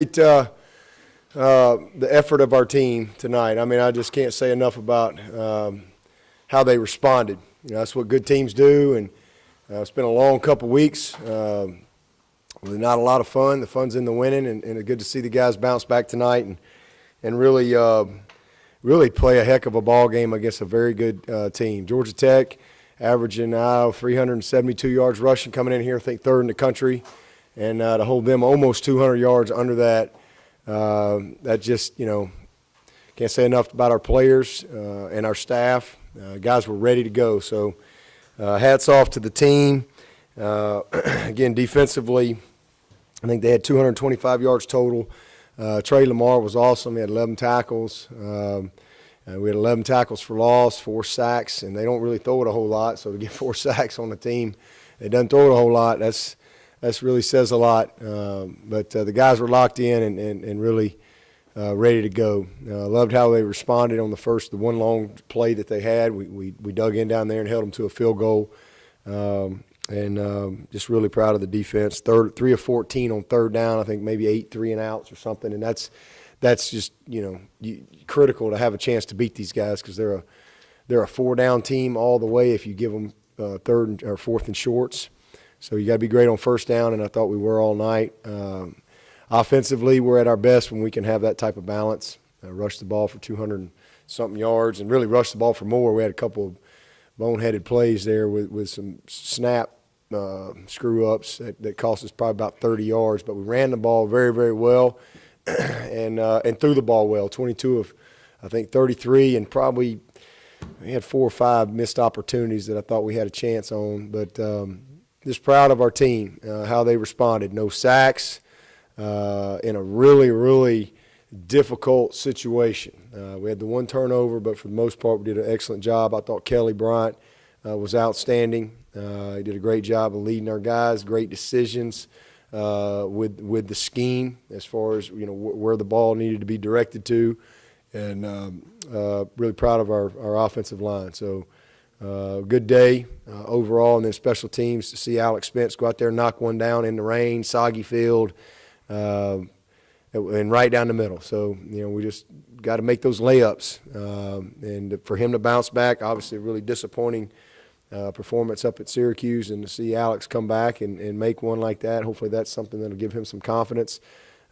The effort of our team tonight. I mean, I just can't say enough about how they responded. That's what good teams do, and it's been a long couple weeks. Not a lot of fun. The fun's in the winning, and it's good to see the guys bounce back tonight and really play a heck of a ball game against a very good team. Georgia Tech averaging 372 yards rushing, coming in here, I think third in the country. And to hold them almost 200 yards under that, that just, can't say enough about our players and our staff. Guys were ready to go. So hats off to the team. Again, defensively, I think they had 225 yards total. Trey Lamar was awesome. He had 11 tackles. We had 11 tackles for loss, 4 sacks, and they don't really throw it a whole lot. So to get 4 sacks on the team, they doesn't throw it a whole lot. That really says a lot. But the guys were locked in and really ready to go. Loved how they responded on the one long play that they had. We dug in down there and held them to a field goal. Just really proud of the defense. 3 of 14 on third down, I think maybe 8 3-and-outs or something. And that's just, critical to have a chance to beat these guys because they're a 4-down team all the way if you give them third or fourth and shorts. So you got to be great on first down, and I thought we were all night. Offensively, we're at our best when we can have that type of balance. Rush the ball for 200-something yards and really rush the ball for more. We had a couple of boneheaded plays there with some snap screw-ups that cost us probably about 30 yards. But we ran the ball very, very well and threw the ball well. 22 of, I think, 33, and probably we had 4 or 5 missed opportunities that I thought we had a chance on. But just proud of our team, how they responded. No sacks in a really, really difficult situation. We had the 1 turnover, but for the most part, we did an excellent job. I thought Kelly Bryant was outstanding. He did a great job of leading our guys, great decisions with the scheme as far as where the ball needed to be directed to, and really proud of our offensive line. So. Good day overall, and then special teams to see Alex Spence go out there and knock one down in the rain, soggy field, and right down the middle. So, we just got to make those layups. And for him to bounce back, obviously a really disappointing performance up at Syracuse, and to see Alex come back and make one like that, hopefully that's something that will give him some confidence.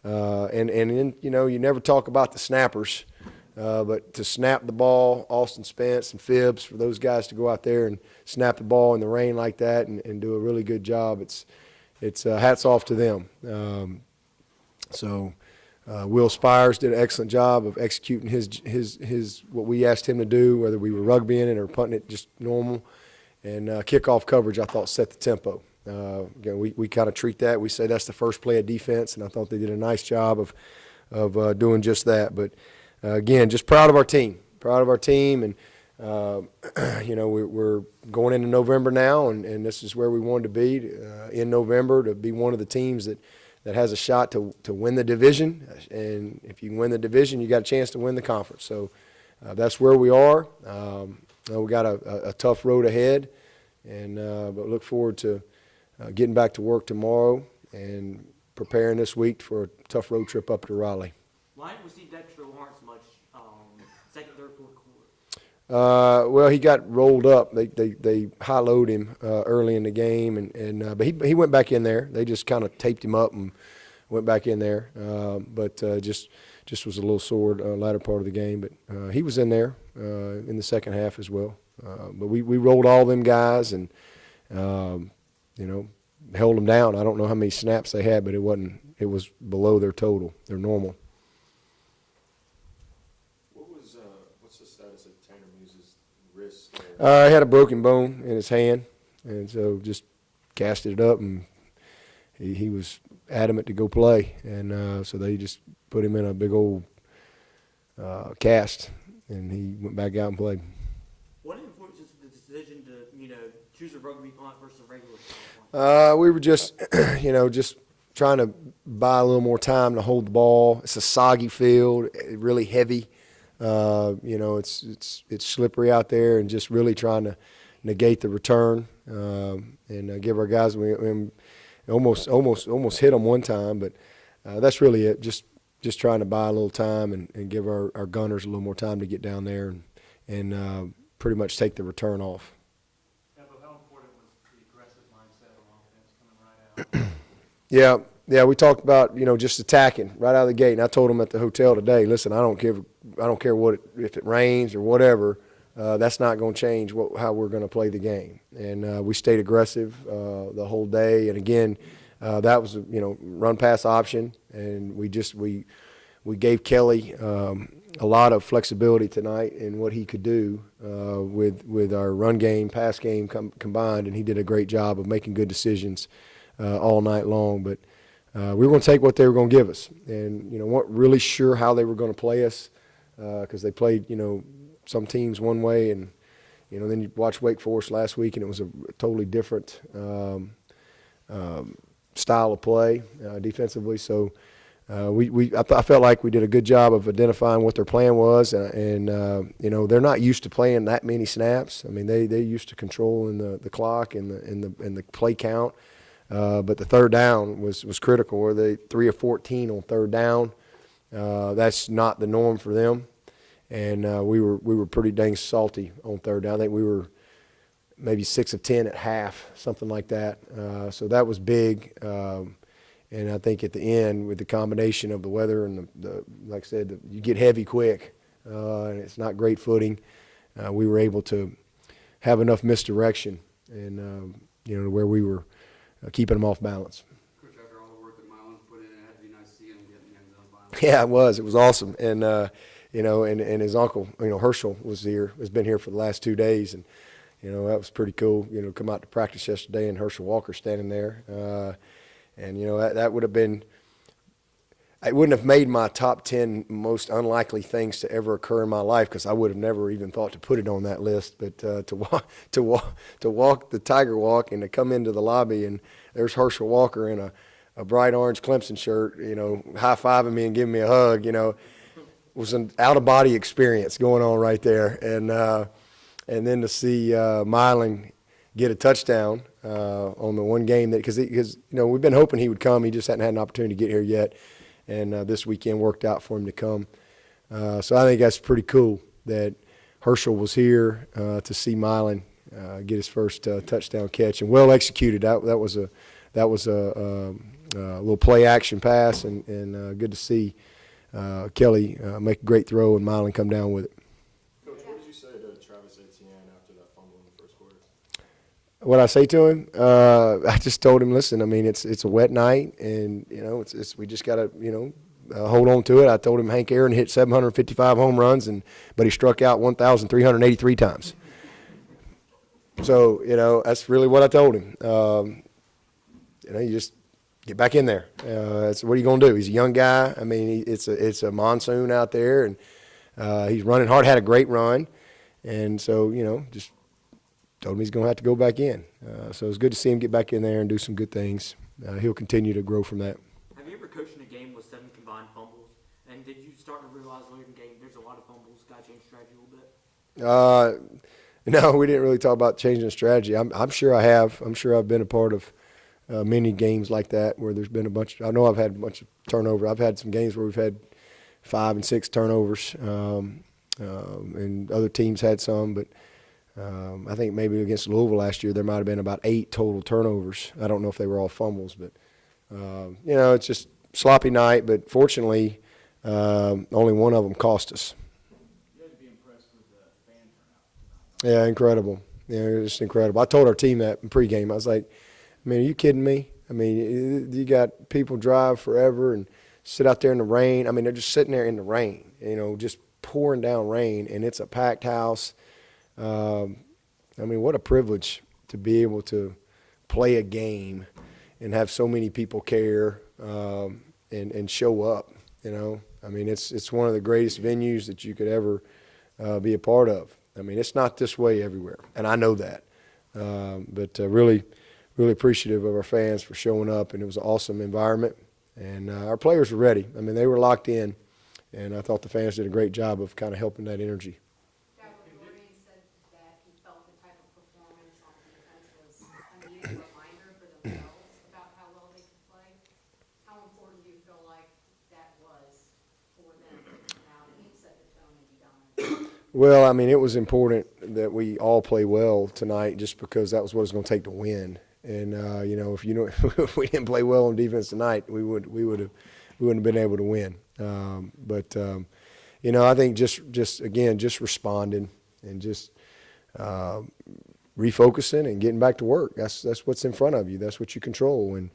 And then, you never talk about the snappers. But to snap the ball, Austin Spence and Phibbs, for those guys to go out there and snap the ball in the rain like that and do a really good job, it's hats off to them. Will Spires did an excellent job of executing his what we asked him to do, whether we were rugbying it or punting it just normal. And kickoff coverage, I thought, set the tempo. Again, we kind of treat that. We say that's the first play of defense, and I thought they did a nice job of doing just that. But again, just proud of our team, and we're going into November now, and this is where we wanted to be in November, to be one of the teams that has a shot to win the division. And if you win the division, you got a chance to win the conference. So that's where we are. We got a tough road ahead, but look forward to getting back to work tomorrow and preparing this week for a tough road trip up to Raleigh. Why didn't we see Dexter Lawrence much second, third, fourth quarter? Well, he got rolled up. They high-load him early in the game, but he went back in there. They just kind of taped him up and went back in there. But just was a little sore latter part of the game. But he was in there in the second half as well. But we rolled all them guys and held them down. I don't know how many snaps they had, but it was below their total, their normal. What's the status of Tanner Muse's wrist? He had a broken bone in his hand, and so just casted it up, and he was adamant to go play. And so they just put him in a big old cast, and he went back out and played. What influences the decision to, choose a rugby punt versus a regular punt? We were just, just trying to buy a little more time to hold the ball. It's a soggy field, really heavy. It's slippery out there, and just really trying to negate the return and give our guys. We almost hit them one time, but that's really it. Just trying to buy a little time and give our gunners a little more time to get down there and pretty much take the return off. Dabo, how important was the aggressive mindset on offense coming right out? Yeah, we talked about just attacking right out of the gate, and I told them at the hotel today, listen, I don't care if it rains or whatever, that's not going to change how we're going to play the game, and we stayed aggressive the whole day, and again, that was run pass option, and we gave Kelly a lot of flexibility tonight in what he could do with our run game, pass game combined, and he did a great job of making good decisions all night long, but. We were going to take what they were going to give us, and weren't really sure how they were going to play us because they played some teams one way, and then you watch Wake Forest last week, and it was a totally different style of play defensively. So I felt like we did a good job of identifying what their plan was, and they're not used to playing that many snaps. I mean they used to controlling the clock and the play count. But the third down was critical. Were they 3 of 14 on third down? That's not the norm for them, and we were pretty dang salty on third down. I think we were maybe 6 of 10 at half, something like that. So that was big, and I think at the end with the combination of the weather and the like I said, you get heavy quick, and it's not great footing. We were able to have enough misdirection, and where we were. Keeping them off balance. Coach, after all the work that Milan's put in, it had to be nice seeing him get in the end zone finally. Yeah, it was awesome, and and his uncle, Herschel was here, has been here for the last 2 days, and that was pretty cool. Come out to practice yesterday, and Herschel Walker standing there, and that would have been. It wouldn't have made my top 10 most unlikely things to ever occur in my life because I would have never even thought to put it on that list. But to walk the Tiger Walk and to come into the lobby and there's Herschel Walker in a bright orange Clemson shirt, high-fiving me and giving me a hug, was an out-of-body experience going on right there. And then to see Milan get a touchdown on the one game that because we've been hoping he would come, he just hadn't had an opportunity to get here yet. And this weekend worked out for him to come. So I think that's pretty cool that Herschel was here to see Milan get his first touchdown catch, and well executed. That was a little play action pass, and good to see Kelly make a great throw and Milan come down with it. Coach, what did you say to Travis Etienne after that fumble in the first quarter? What I say to him, I just told him, listen, I mean, it's a wet night, and we just got to hold on to it. I told him Hank Aaron hit 755 home runs, but he struck out 1,383 times. So that's really what I told him. You just get back in there. That's what are you gonna do? He's a young guy. I mean, it's a monsoon out there, and he's running hard. Had a great run, and so just. Told him he's going to have to go back in. So it's good to see him get back in there and do some good things. He'll continue to grow from that. Have you ever coached in a game with 7 combined fumbles? And did you start to realize later in the game there's a lot of fumbles? Got to change strategy a little bit? No, we didn't really talk about changing strategy. I'm sure I have. I'm sure I've been a part of many games like that where there's been a bunch. I know I've had a bunch of turnover. I've had some games where we've had 5 and 6 turnovers, and other teams had some, but. I think maybe against Louisville last year there might have been about 8 total turnovers. I don't know if they were all fumbles, but it's just sloppy night. But fortunately, only one of them cost us. You had to be impressed with the fan turnout. Yeah, incredible. Yeah, it was just incredible. I told our team that in pregame. I was like, I mean, are you kidding me? I mean, you got people drive forever and sit out there in the rain. I mean, they're just sitting there in the rain, just pouring down rain, and it's a packed house. I mean, what a privilege to be able to play a game and have so many people care and show up. I mean, it's one of the greatest venues that you could ever be a part of. I mean, it's not this way everywhere, and I know that. But really, really appreciative of our fans for showing up, and it was an awesome environment. And our players were ready. I mean, they were locked in, and I thought the fans did a great job of kind of helping that energy. A reminder for themselves about how well they can play. How important do you feel like Well, I mean, it was important that we all play well tonight, just because that was what it was going to take to win. And if we didn't play well on defense tonight, we wouldn't have been able to win. I think just responding and just refocusing and getting back to work. That's what's in front of you. That's what you control. And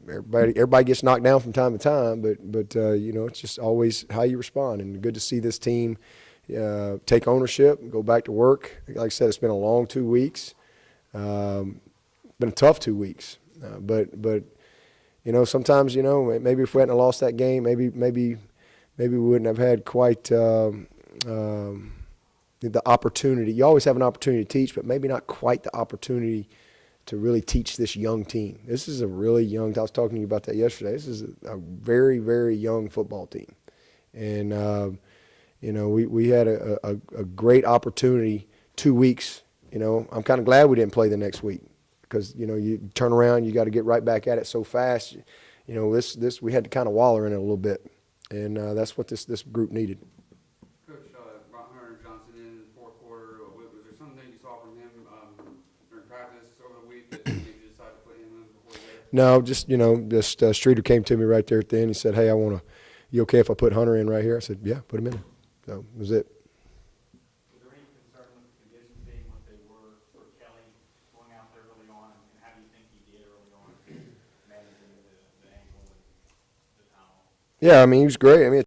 everybody gets knocked down from time to time, but it's just always how you respond. And good to see this team take ownership and go back to work. Like I said, it's been a long 2 weeks. Been a tough 2 weeks. But sometimes, maybe if we hadn't lost that game, maybe we wouldn't have had quite the opportunity. You always have an opportunity to teach, but maybe not quite the opportunity to really teach this young team. This is a really young – I was talking to you about that yesterday. This is a very, very young football team. And, we had a great opportunity 2 weeks. I'm kind of glad we didn't play the next week because, you turn around, you got to get right back at it so fast. This we had to kind of waller in it a little bit. And that's what this group needed. Coach, Hunter Johnson in the fourth quarter, was there something you saw from him during practice over the week that made you decide to put him in before the game? No, Streeter came to me right there at the end. He said, "Hey, you okay if I put Hunter in right here?" I said, "Yeah, put him in." So that was it. Was there any concern with the conditions being what they were for Kelly going out there early on, and how do you think he did early on, managing the ankle and the towel? Yeah, I mean, he was great. I mean,